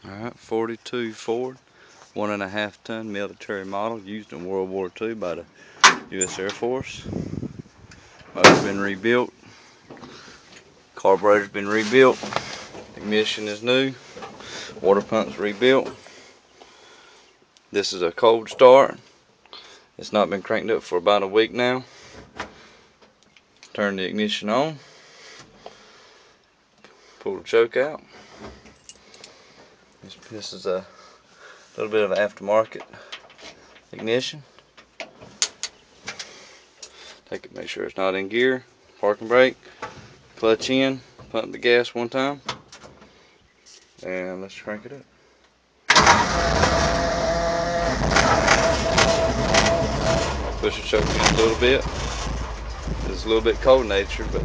Alright, 42 Ford, 1.5 ton military model used in World War II by the U.S. Air Force. Motor's been rebuilt, carburetor's been rebuilt, ignition is new, water pump's rebuilt. This is a cold start. It's not been cranked up for about a week now. Turn the ignition on, pull the choke out. This is a little bit of an aftermarket ignition. Take it, make sure it's not in gear. Parking brake, clutch in, pump the gas one time, and let's crank it up. Push the choke in a little bit. It's a little bit cold natured, but